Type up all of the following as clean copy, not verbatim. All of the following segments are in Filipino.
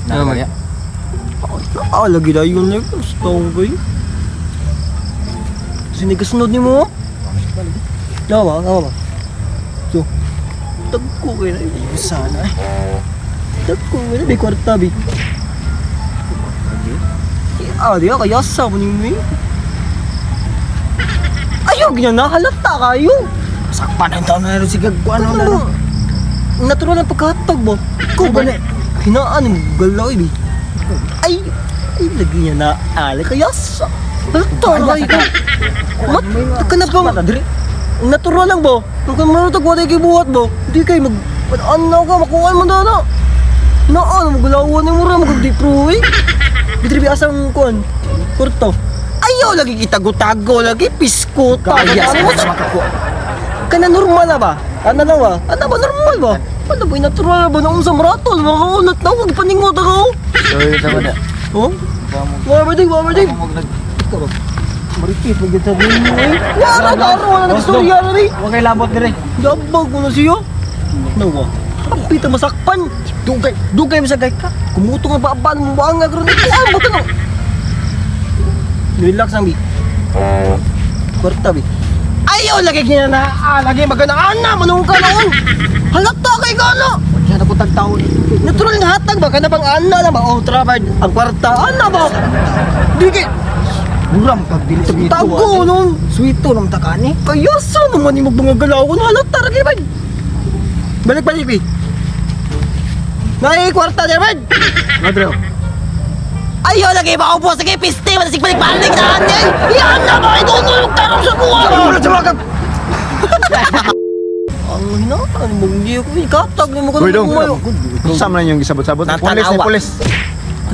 Namanya. Lagi na yun eh. Gusto ko kayo. Sinikasunod ni mo. Nawa ba? So, tagko kayo na yun. Sana eh. Tagko kayo na. May kwarta bi. Di ka kaya sa mo ni mo eh. Ayaw, ganyan na. Halata kayo. Sakpan ang taon na rin si Gagwan. Natural ang pagkatag mo. Ikaw ba na? Hinaan mo galaw eh. Ay, lagi niya na ali kaya sa. Halata kayo ka. Mat ka na bang? Natural lang ba? Kung marutag wala kayo buhat ba? Hindi kayo ano ka, makuha mo na na. Naan, magalawan ni mo rin, mag-dipro eh. Bitribi asang kuhan, kurto. Ayaw lagi itago-tago, lagi piskot. Kaya sa makakuha. Kana normal na ba? Ano na ba? Ano ba normal ba? Ano ba natural ba? Naunsa maratol, makaunat na, huwag paningot ako. Sorry sa mga. Oh? Wabardig. Ikaw ba? Marikit, magsasabihin mo eh. Wala na istorya na rin. Huwag kayo labot dire. Dabag mo na siya. Nawa, kapita masakpan. Dugay masagay ka. Kumutong ang babaan mo ba ang agro nito? Ano ba ito? Relax lang, Bi. Kwarta, Bi. Ayaw, lagi na lagi magandang ana, manung ka noon. Halata kay gano. Yan ako tagtaon. Natural nga hatag ba? Kana bang ana na ba? O, trabad, ang kwarta, ana ba? Digi. Buram pagdili sa ito. Tago noon. Sweeto naman takani. Kaya sa naman yung mga galawon. Halata, lagi ba? Balik, Bi. Nai kwarta dia man. Madro. Ayo lagi maupo sige piste man sig balik na ani. Yan na ba ito tulog tarong sa buwan. Wala sa mga. Ang hinaan mo hindi ko ikatag ni mo ko. Sama na yung gisabot-sabot. Pulis.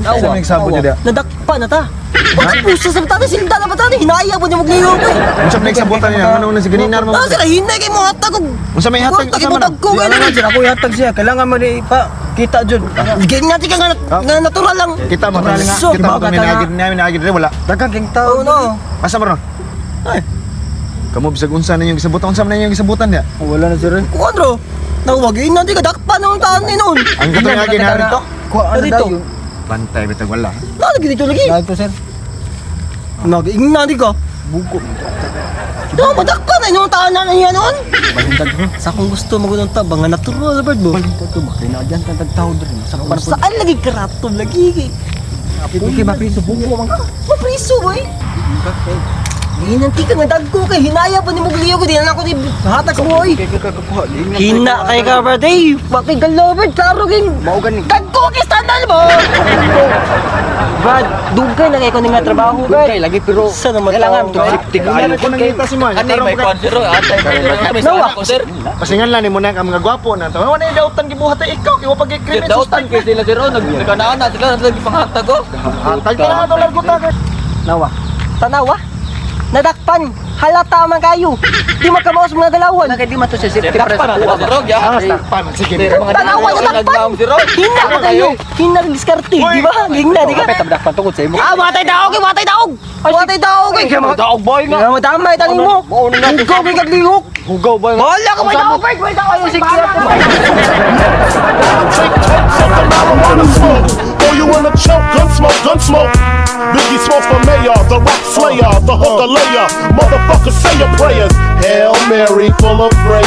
Sama yung gisabot dia. Nadakpa na ta. Bakit puso sa tata sinda na ba tani? Hinaya mo niya magliyo ko. Unsa man gisabotan niya? Ano na si ganinar mo? Sila hinay kay mo hatag. Unsa may hatag sama na? Ako hatag siya. Kailangan mo di pa kita jud. Ganyan ti ka nga natural lang. Kita mo minagid dire wala. Daghang king tao no. Asa mo ron? Ay. Kamu bisag unsa na yung gisabotan? Unsa man yung gisabotan dia? Wala na sir. Kuadro. Nawagin na di ka dakpa nung taan ni noon. Ang katungagin na rito. Kuha dito. Bantay bitag wala. Lagi dito lagi. Lagi sir. Nag-ing na di ka. Buko. No, madakpa na yung taan na niya noon. Balintag ko. Sa kung gusto magunong tabang nga natural bird mo. Balintag ko bakit na diyan tag tao dire. Para saan lagi karato lagi. Hindi kay mapriso buko man ka. Mapriso boy. Hinanti ka nga dagko kay hinaya pa ni Mugliyo ko din ako ni hatag mo oy. Hina kay ka birthday. Bakit galobert klaro ging. Mao gani. Dagko kay standal mo. Brad, dugay na kay ko nga trabaho Dugay lagi pero sa naman kailangan to safety Ayaw ko nangita si Moy. Ani may konsero atay may Nawa. ko sir. Pasingan lang nimo na ang mga gwapo na to. Wala ni dautan gibuhat ay ikaw kay wa pag Sir krimen dautan kay sila sir nagkanaan na sila nagpanghatag ko. Hatag ka na dollar ko ta. Nawa. Tanawa. Nadakpan. Halata man kayo. Di makamaos mga galawan. Kay di man to sa safety Sir press. drog ya. Pan sige. Tanawa na dakpan. Hina ka kayo. Hina rin diskarte. Di ba? Hina di ka. Kapit tabdak tungod sa imo. Matay daog. Matay daog. Daog boy nga. Madamay tani mo. Hugaw kay kaglihok. Hugaw boy nga. Wala ka may daog. May daog yung sikya. Oh, you wanna choke? Gun smoke. Biggie Smalls for mayor, the rap slayer, the hooker layer. Motherfucker, say your prayers. Hail Mary, full of grace.